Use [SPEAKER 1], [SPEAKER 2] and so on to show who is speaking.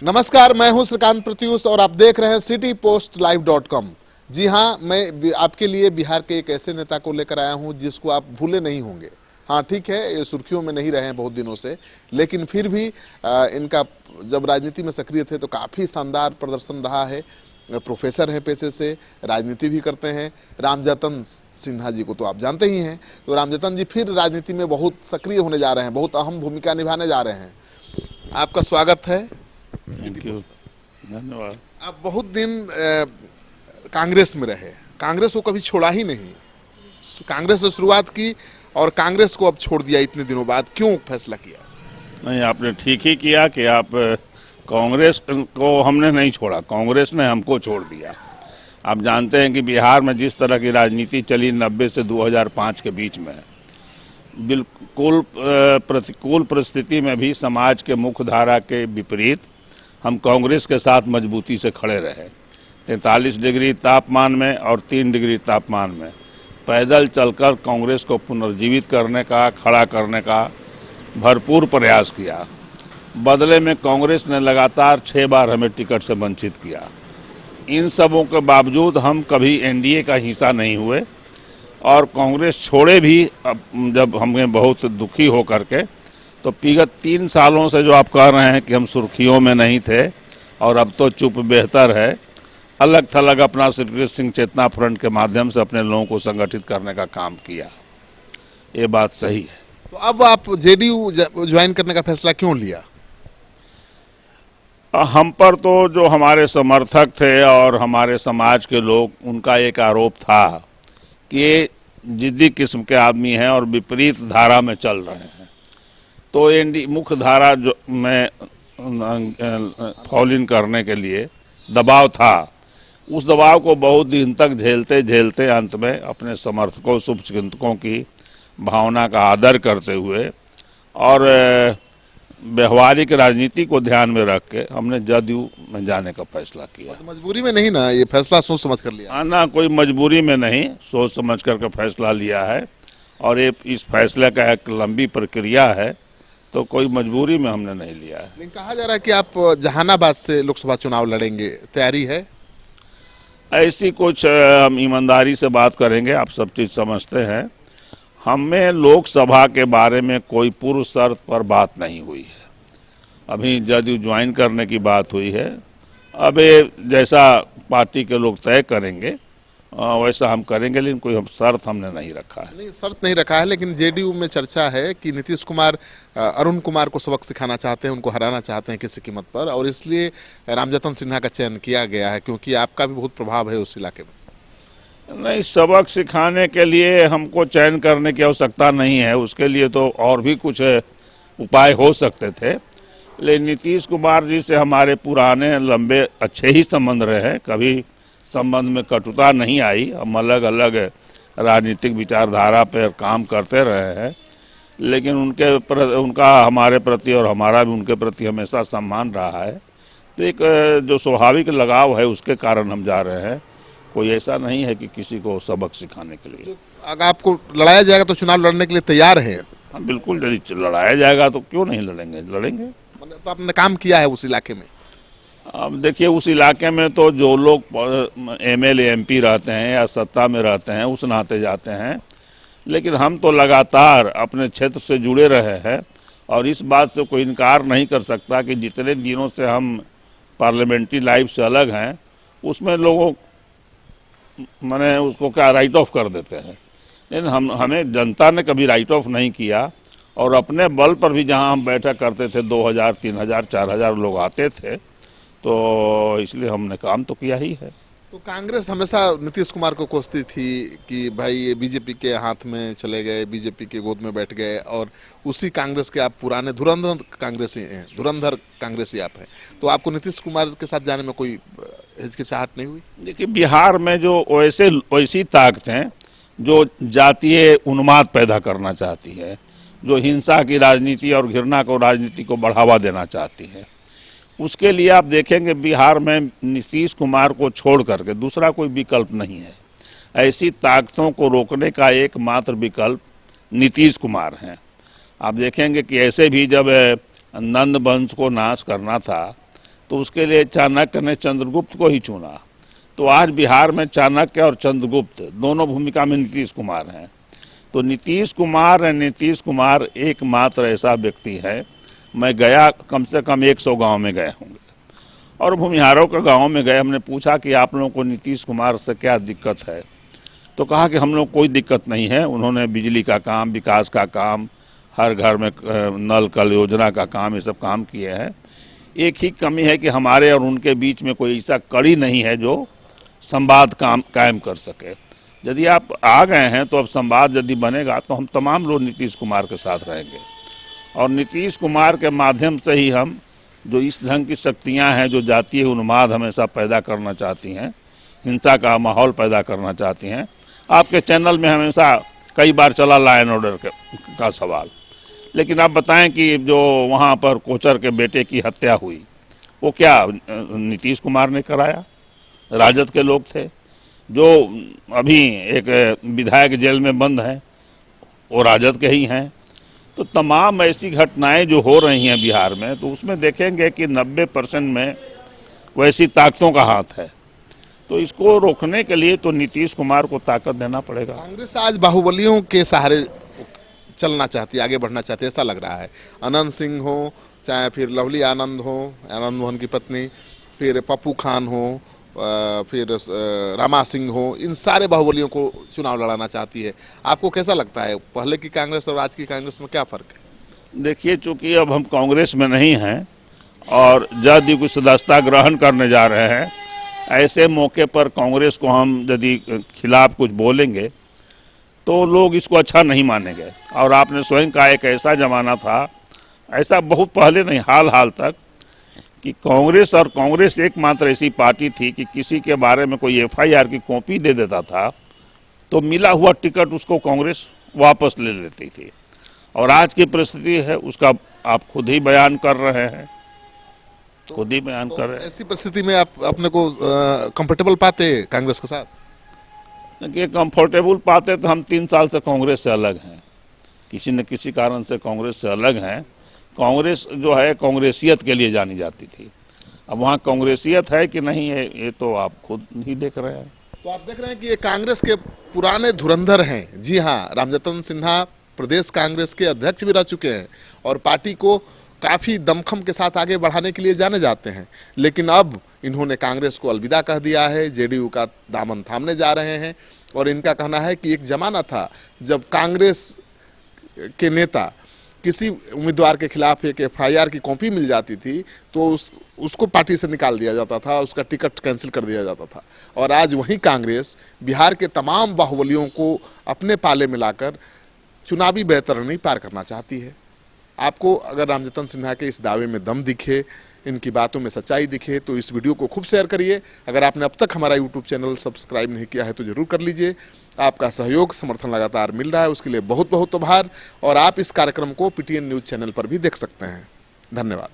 [SPEAKER 1] नमस्कार, मैं हूं श्रीकांत प्रत्युष और आप देख रहे हैं citypostlive.com। जी हां, मैं आपके लिए बिहार के एक ऐसे नेता को लेकर आया हूं जिसको आप भूले नहीं होंगे। हाँ ठीक है, ये सुर्खियों में नहीं रहे हैं बहुत दिनों से, लेकिन फिर भी इनका जब राजनीति में सक्रिय थे तो काफ़ी शानदार प्रदर्शन रहा है। प्रोफेसर हैं पेशे से, राजनीति भी करते हैं। रामजतन सिन्हा जी को तो आप जानते ही हैं। तो रामजतन जी फिर राजनीति में बहुत सक्रिय होने जा रहे हैं, बहुत अहम भूमिका निभाने जा रहे हैं। आपका स्वागत है।
[SPEAKER 2] थैंक यू, धन्यवाद।
[SPEAKER 1] आप बहुत दिन कांग्रेस में रहे, कांग्रेस को कभी छोड़ा ही नहीं, कांग्रेस से शुरुआत की और कांग्रेस को अब छोड़ दिया इतने दिनों बाद, क्यों फैसला किया?
[SPEAKER 2] नहीं, आपने ठीक ही किया कि आप कांग्रेस को हमने नहीं छोड़ा, कांग्रेस ने हमको छोड़ दिया। आप जानते हैं कि बिहार में जिस तरह की राजनीति चली 90 से 2005 के बीच में, बिल्कुल प्रतिकूल परिस्थिति में भी समाज के मुख्य धारा के विपरीत हम कांग्रेस के साथ मजबूती से खड़े रहे। 43 डिग्री तापमान में और 3 डिग्री तापमान में पैदल चलकर कांग्रेस को पुनर्जीवित करने का, खड़ा करने का भरपूर प्रयास किया। बदले में कांग्रेस ने लगातार 6 बार हमें टिकट से वंचित किया। इन सबों के बावजूद हम कभी एनडीए का हिस्सा नहीं हुए और कांग्रेस छोड़े भी। अब जब हमें बहुत दुखी हो करके, तो विगत 3 सालों से जो आप कह रहे हैं कि हम सुर्खियों में नहीं थे और अब तो चुप बेहतर है, अलग थलग अपना श्री सिंह चेतना फ्रंट के माध्यम से अपने लोगों को संगठित करने का काम किया। ये बात सही है।
[SPEAKER 1] तो अब आप जेडीयू ज्वाइन करने का फैसला क्यों लिया?
[SPEAKER 2] हम पर तो जो हमारे समर्थक थे और हमारे समाज के लोग, उनका एक आरोप था कि ये जिद्दी किस्म के आदमी हैं और विपरीत धारा में चल रहे हैं। तो एनडी मुख्य धारा जो में फॉलो इन करने के लिए दबाव था, उस दबाव को बहुत दिन तक झेलते झेलते अंत में अपने समर्थकों, शुभचिंतकों की भावना का आदर करते हुए और व्यवहारिक राजनीति को ध्यान में रख के हमने जदयू में जाने का फैसला किया।
[SPEAKER 1] तो मजबूरी में नहीं ना, ये फैसला सोच समझ कर लिया?
[SPEAKER 2] ना, कोई मजबूरी में नहीं, सोच समझ कर फैसला लिया है और ये इस फैसले का एक लंबी प्रक्रिया है, तो कोई मजबूरी में हमने नहीं लिया है।
[SPEAKER 1] लेकिन कहा जा रहा है कि आप जहानाबाद से लोकसभा चुनाव लड़ेंगे, तैयारी है?
[SPEAKER 2] ऐसी कुछ हम ईमानदारी से बात करेंगे, आप सब चीज़ समझते हैं। हमें लोकसभा के बारे में कोई पूर्व शर्त पर बात नहीं हुई है। अभी जदयू ज्वाइन करने की बात हुई है। अब ये जैसा पार्टी के लोग तय करेंगे वैसा हम करेंगे, लेकिन कोई हम शर्त हमने नहीं रखा है।
[SPEAKER 1] नहीं, शर्त नहीं रखा है, लेकिन जेडीयू में चर्चा है कि नीतीश कुमार अरुण कुमार को सबक सिखाना चाहते हैं, उनको हराना चाहते हैं किसी कीमत पर, और इसलिए रामजतन सिन्हा का चयन किया गया है, क्योंकि आपका भी बहुत प्रभाव है उस इलाके में।
[SPEAKER 2] नहीं, सबक सिखाने के लिए हमको चयन करने की आवश्यकता नहीं है, उसके लिए तो और भी कुछ उपाय हो सकते थे। लेकिन नीतीश कुमार जी से हमारे पुराने लंबे अच्छे ही संबंध रहे हैं, कभी संबंध में कटुता नहीं आई। हम अलग अलग राजनीतिक विचारधारा पर काम करते रहे हैं, लेकिन उनका हमारे प्रति और हमारा भी उनके प्रति हमेशा सम्मान रहा है। तो एक जो स्वाभाविक लगाव है उसके कारण हम जा रहे हैं, कोई ऐसा नहीं है कि किसी को सबक सिखाने के लिए।
[SPEAKER 1] अगर आपको लड़ाया जाएगा तो चुनाव लड़ने के लिए तैयार है?
[SPEAKER 2] हाँ बिल्कुल, यदि लड़ाया जाएगा तो क्यों नहीं लड़ेंगे, लड़ेंगे।
[SPEAKER 1] तो आपने काम किया है उस इलाके में?
[SPEAKER 2] अब देखिए, उस इलाके में तो जो लोग एमएलए एमपी रहते हैं या सत्ता में रहते हैं उस नाते जाते हैं, लेकिन हम तो लगातार अपने क्षेत्र से जुड़े रहे हैं और इस बात से कोई इनकार नहीं कर सकता कि जितने दिनों से हम पार्लियामेंट्री लाइफ से अलग हैं उसमें लोगों मैंने उसको क्या राइट ऑफ कर देते हैं। लेकिन हमें जनता ने कभी राइट ऑफ नहीं किया और अपने बल पर भी जहां हम बैठक करते थे 2000, 3000, 4000 लोग आते थे, तो इसलिए हमने काम तो किया ही है।
[SPEAKER 1] तो कांग्रेस हमेशा नीतीश कुमार को कोसती थी कि भाई ये बीजेपी के हाथ में चले गए, बीजेपी के गोद में बैठ गए, और उसी कांग्रेस के आप पुराने धुरंधर कांग्रेसी हैं, धुरंधर कांग्रेसी आप हैं। तो आपको नीतीश कुमार के साथ जाने में कोई हिचकिचाहट नहीं हुई?
[SPEAKER 2] देखिए, बिहार में जो वैसी ताकतें जो जातीय उन्माद पैदा करना चाहती है, जो हिंसा की राजनीति और घृणा को राजनीति को बढ़ावा देना चाहती है, उसके लिए आप देखेंगे बिहार में नीतीश कुमार को छोड़ करके दूसरा कोई विकल्प नहीं है। ऐसी ताकतों को रोकने का एकमात्र विकल्प नीतीश कुमार हैं। आप देखेंगे कि ऐसे भी जब नंद वंश को नाश करना था तो उसके लिए चाणक्य ने चंद्रगुप्त को ही चुना। तो आज बिहार में चाणक्य और चंद्रगुप्त दोनों भूमिका में नीतीश कुमार हैं। तो नीतीश कुमार एकमात्र ऐसा व्यक्ति है, मैं गया कम से कम 100 गांव में गए होंगे और भूमिहारों के गांव में गए, हमने पूछा कि आप लोगों को नीतीश कुमार से क्या दिक्कत है, तो कहा कि हम लोग कोई दिक्कत नहीं है। उन्होंने बिजली का काम, विकास का काम, हर घर में नल कल योजना का काम, ये सब काम किए हैं। एक ही कमी है कि हमारे और उनके बीच में कोई ऐसा कड़ी नहीं है जो संवाद कायम कर सके। यदि आप आ गए हैं तो अब संवाद यदि बनेगा तो हम तमाम लोग नीतीश कुमार के साथ रहेंगे और नीतीश कुमार के माध्यम से ही हम जो इस ढंग की शक्तियां हैं जो जातीय उन्माद हमेशा पैदा करना चाहती हैं, हिंसा का माहौल पैदा करना चाहती हैं। आपके चैनल में हमेशा कई बार चला लॉ एंड ऑर्डर का सवाल, लेकिन आप बताएं कि जो वहाँ पर कोचर के बेटे की हत्या हुई वो क्या नीतीश कुमार ने कराया? राजद के लोग थे। जो अभी एक विधायक जेल में बंद है वो राजद के ही हैं। तो तमाम ऐसी घटनाएं जो हो रही हैं बिहार में, तो उसमें देखेंगे कि 90% में वैसी ताकतों का हाथ है। तो इसको रोकने के लिए तो नीतीश कुमार को ताकत देना पड़ेगा।
[SPEAKER 1] कांग्रेस आज बाहुबलियों के सहारे चलना चाहती है, आगे बढ़ना चाहती है, ऐसा लग रहा है। अनंत सिंह हो, चाहे फिर लवली आनंद हो, आनंद मोहन की पत्नी, फिर पप्पू खान हो, फिर रामा सिंह हो, इन सारे बाहुबलियों को चुनाव लड़ाना चाहती है। आपको कैसा लगता है, पहले की कांग्रेस और आज की कांग्रेस में क्या फर्क है?
[SPEAKER 2] देखिए, चूंकि अब हम कांग्रेस में नहीं हैं और जदयू की सदस्यता ग्रहण करने जा रहे हैं, ऐसे मौके पर कांग्रेस को हम यदि खिलाफ कुछ बोलेंगे तो लोग इसको अच्छा नहीं मानेंगे। और आपने स्वयं कहा एक ऐसा जमाना था, ऐसा बहुत पहले नहीं, हाल तक, कि कांग्रेस एकमात्र ऐसी पार्टी थी कि किसी के बारे में कोई FIR की कॉपी दे देता था तो मिला हुआ टिकट उसको कांग्रेस वापस ले लेती थी। और आज की परिस्थिति है उसका आप खुद ही बयान कर रहे हैं, खुद ही बयान कर रहे हैं।
[SPEAKER 1] ऐसी परिस्थिति में आप अपने को कंफर्टेबल पाते कांग्रेस के साथ?
[SPEAKER 2] कि कंफर्टेबल पाते तो हम 3 साल से कांग्रेस से अलग हैं, किसी न किसी कारण से कांग्रेस से अलग हैं। कांग्रेस जो है कांग्रेसियत के लिए जानी जाती थी, अब वहाँ कांग्रेसियत है कि नहीं है ये तो आप खुद ही देख रहे हैं।
[SPEAKER 1] तो आप देख रहे हैं कि ये कांग्रेस के पुराने धुरंधर हैं। जी हाँ, रामजतन सिन्हा प्रदेश कांग्रेस के अध्यक्ष भी रह चुके हैं और पार्टी को काफ़ी दमखम के साथ आगे बढ़ाने के लिए जाने जाते हैं। लेकिन अब इन्होंने कांग्रेस को अलविदा कह दिया है, JDU का दामन थामने जा रहे हैं। और इनका कहना है कि एक जमाना था जब कांग्रेस के नेता किसी उम्मीदवार के खिलाफ एक FIR की कॉपी मिल जाती थी तो उसको पार्टी से निकाल दिया जाता था, उसका टिकट कैंसिल कर दिया जाता था। और आज वही कांग्रेस बिहार के तमाम बाहुबलियों को अपने पाले में लाकर चुनावी बेहतरनी पार करना चाहती है। आपको अगर रामजतन सिन्हा के इस दावे में दम दिखे, इनकी बातों में सच्चाई दिखे, तो इस वीडियो को खूब शेयर करिए। अगर आपने अब तक हमारा YouTube चैनल सब्सक्राइब नहीं किया है तो जरूर कर लीजिए। आपका सहयोग समर्थन लगातार मिल रहा है, उसके लिए बहुत बहुत आभार। और आप इस कार्यक्रम को PTN न्यूज़ चैनल पर भी देख सकते हैं। धन्यवाद।